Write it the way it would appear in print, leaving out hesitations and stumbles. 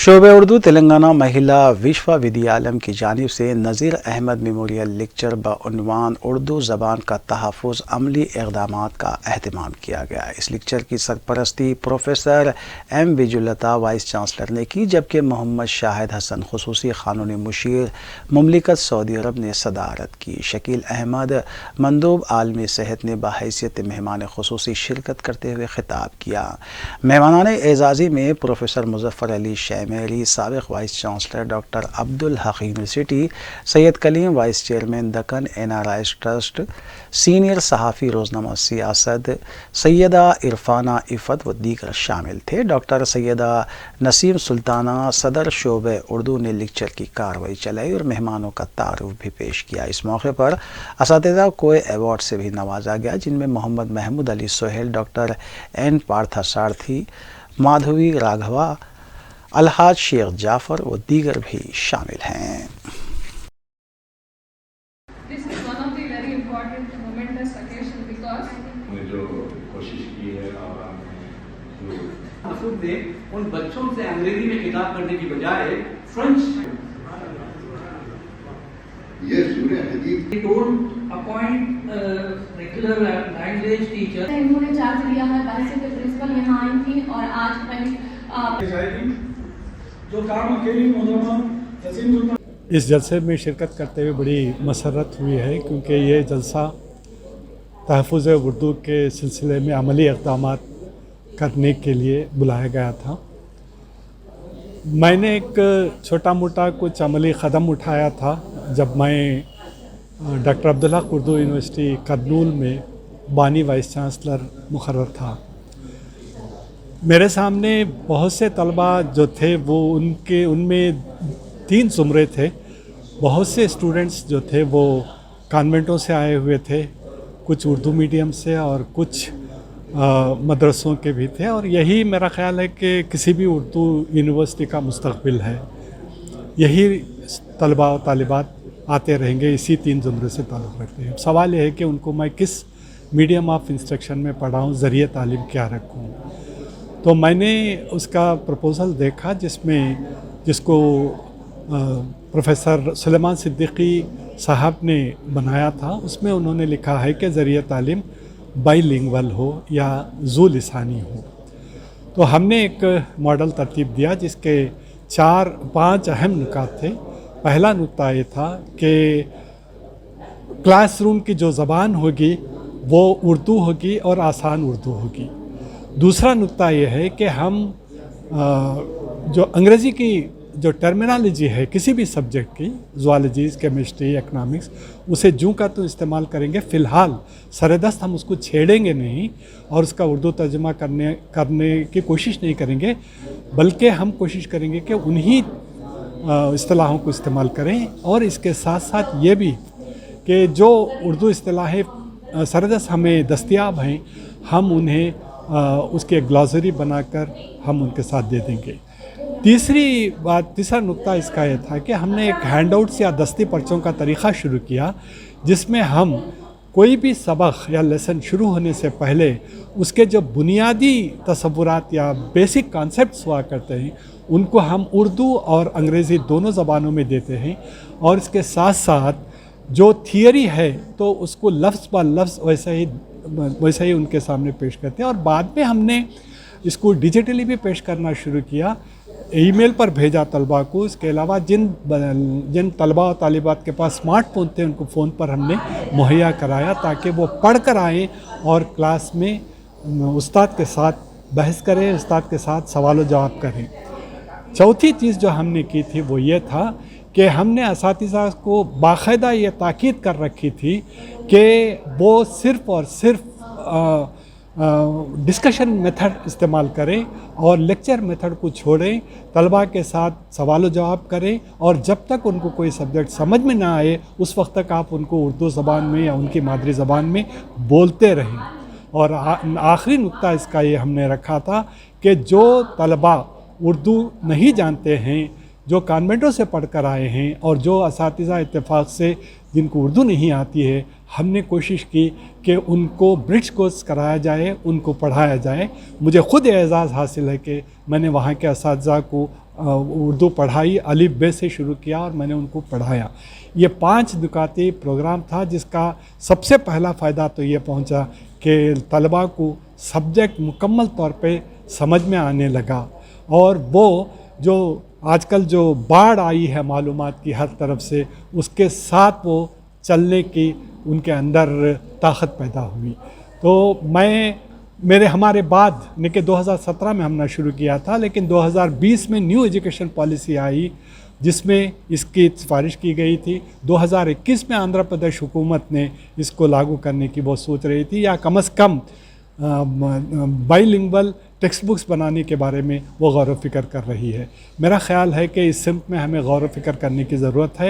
शोबे उर्दू तेलंगाना महिला विश्वविद्यालय की जानिब से नज़ीर अहमद मेमोरियल लेक्चर बउनवान उर्दू ज़बान का तहफ़्फ़ुज़ अमली इक़दामात का अहतमाम किया गया। इस लेक्चर की सरपरस्ती प्रोफेसर एम विजुलता वाइस चांसलर ने की, जबकि मोहम्मद शाहिद हसन खुसूसी क़ानूनी मुशीर मुमलिकत सऊदी अरब ने सदारत की। शकील अहमद मंदूब आलमी सेहत ने बहैसियत मेहमान खुसूसी शिरकत करते हुए खिताब किया। मेहमानान एजाज़ी में प्रोफेसर मुज़फ़्फ़र अली मेरी साबिक़ vice chancellor doctor Abdul Haq university, Syed Kaleem vice chairman Deccan NRI trust, senior सहाफ़ी रोज़नामा सियासत सैयदा इरफाना इफ़त व दीगर शामिल थे। डॉक्टर सैयदा नसीम सुल्ताना सदर शोबे उर्दू ने लेक्चर की कार्रवाई चलाई और मेहमानों का तारुफ भी पेश किया। इस मौके पर असातिज़ा को अवार्ड से भी नवाजा गया, जिनमें मोहम्मद महमूद अली सोहेल, डॉक्टर N पार्थसारथी, माधवी राघवा, अलहाज शेख जाफ़र व दीगर भी शामिल हैं। जो कोशिश की है उन बच्चों से अंग्रेजी में किताब करने की बजाय French appoint regular language teacher. इन्होंने चार्ज लिया है, बाहर प्रिंसिपल यहाँ आई थी और आज पहले जो काम अकेली इस जलसे में शिरकत करते हुए बड़ी मसरत हुई है, क्योंकि ये जलसा तहफ़्फ़ुज़ उर्दू के सिलसिले में अमली इक़दामात करने के लिए बुलाया गया था। मैंने एक छोटा मोटा कुछ अमली क़दम उठाया था जब मैं डॉक्टर अब्दुल हक उर्दू यूनिवर्सिटी करनूल में बानी वाइस चांसलर मुक़र्रर था। मेरे सामने बहुत से तलबा जो थे वो उनमें 3 ज़ुमरे थे। बहुत से स्टूडेंट्स जो थे वो कॉन्वेंटों से आए हुए थे, कुछ उर्दू मीडियम से और कुछ मदरसों के भी थे, और यही मेरा ख़्याल है कि किसी भी उर्दू यूनिवर्सिटी का मुस्तक़बिल है। यही तलबा और तालिबात आते रहेंगे, इसी 3 ज़ुमरे से ताल्लुक़ रखते हैं। सवाल यह है कि उनको मैं किस मीडियम ऑफ इंस्ट्रक्शन में पढ़ाऊँ, ज़रिए तालीम क्या रखूँ। तो मैंने उसका प्रपोज़ल देखा जिसको प्रोफेसर सुलेमान सिद्दीकी साहब ने बनाया था। उसमें उन्होंने लिखा है कि ज़रिए तालीम बाईलिंगुअल हो या ज़ू लिसानी हो। तो हमने एक मॉडल तरतीब दिया जिसके 4-5 अहम नुकात थे। पहला नुक्ता ये था कि क्लासरूम की जो ज़बान होगी वो उर्दू होगी और आसान उर्दू होगी। दूसरा नुक्ता ये है कि हम जो अंग्रेज़ी की जो टर्मिनोलॉजी है किसी भी सब्जेक्ट की, ज़ूलॉजी, केमिस्ट्री, इकनॉमिक्स, उसे जूँ का तो इस्तेमाल करेंगे। फ़िलहाल सरेदस्त हम उसको छेड़ेंगे नहीं और उसका उर्दू तर्जुमा करने की कोशिश नहीं करेंगे, बल्कि हम कोशिश करेंगे कि उन्हीं इस्तिलाहों को इस्तेमाल करें। और इसके साथ साथ ये भी कि जो उर्दू इस्तिलाहें सरेदस्त हमें दस्तयाब हैं, हम उन्हें उसके ग्लॉसरी बनाकर हम उनके साथ दे देंगे। तीसरा नुक्ता इसका यह था कि हमने एक हैंडआउट्स या दस्ती पर्चों का तरीक़ा शुरू किया, जिसमें हम कोई भी सबक या लेसन शुरू होने से पहले उसके जो बुनियादी तसव्वुरात या बेसिक कॉन्सेप्ट्स हुआ करते हैं उनको हम उर्दू और अंग्रेज़ी दोनों ज़बानों में देते हैं, और इसके साथ साथ जो थियरी है तो उसको लफ्ज़ ब लफ्ज़ वैसे ही उनके सामने पेश करते हैं। और बाद में हमने इसको डिजिटली भी पेश करना शुरू किया, ईमेल पर भेजा तलबा को। इसके अलावा जिन तलबा और तालिबात के पास स्मार्टफोन थे उनको फ़ोन पर हमने मुहैया कराया ताकि वो पढ़ कर आएँ और क्लास में उस्ताद के साथ बहस करें, उस्ताद के साथ सवाल जवाब करें। चौथी चीज़ जो हमने की थी वो ये था कि हमने असातिज़ा को बाकायदा ये ताकीद कर रखी थी कि वो सिर्फ़ और सिर्फ डिस्कशन मेथड इस्तेमाल करें और लेक्चर मेथड को छोड़ें, तलबा के साथ सवाल जवाब करें, और जब तक उनको कोई सब्जेक्ट समझ में ना आए उस वक्त तक आप उनको उर्दू ज़बान में या उनकी मादरी ज़बान में बोलते रहें। और आखिरी नुक्ता इसका ये हमने रखा था कि जो तलबा उर्दू नहीं जानते हैं, جو کانوینٹوں سے پڑھ کر آئے ہیں اور جو اساتذہ اتفاق سے جن کو اردو نہیں آتی ہے، ہم نے کوشش کی کہ ان کو برڈج کورس کرایا جائے، ان کو پڑھایا جائے۔ مجھے خود اعزاز حاصل ہے کہ میں نے وہاں کے اساتذہ کو اردو پڑھائی، الف ب سے شروع کیا اور میں نے ان کو پڑھایا۔ یہ 5 نکاتی پروگرام تھا جس کا سب سے پہلا فائدہ تو یہ پہنچا کہ طلباء کو سبجیکٹ مکمل طور پہ سمجھ میں آنے لگا، اور وہ جو آج کل جو باڑھ آئی ہے معلومات کی ہر طرف سے، اس کے ساتھ وہ چلنے کی ان کے اندر طاقت پیدا ہوئی۔ تو ہمارے بعد کہ 2017 میں ہم نے شروع کیا تھا، لیکن 2020 میں نیو ایجوکیشن پالیسی آئی جس میں اس کی سفارش کی گئی تھی۔ 2021 میں آندھرا پردیش حکومت نے اس کو لاگو کرنے کی وہ سوچ رہی تھی، یا کم از کم بائی لنگول ٹیکسٹ بکس بنانے کے بارے میں وہ غور و فکر کر رہی ہے۔ میرا خیال ہے کہ اس سمت میں ہمیں غور و فکر کرنے کی ضرورت ہے۔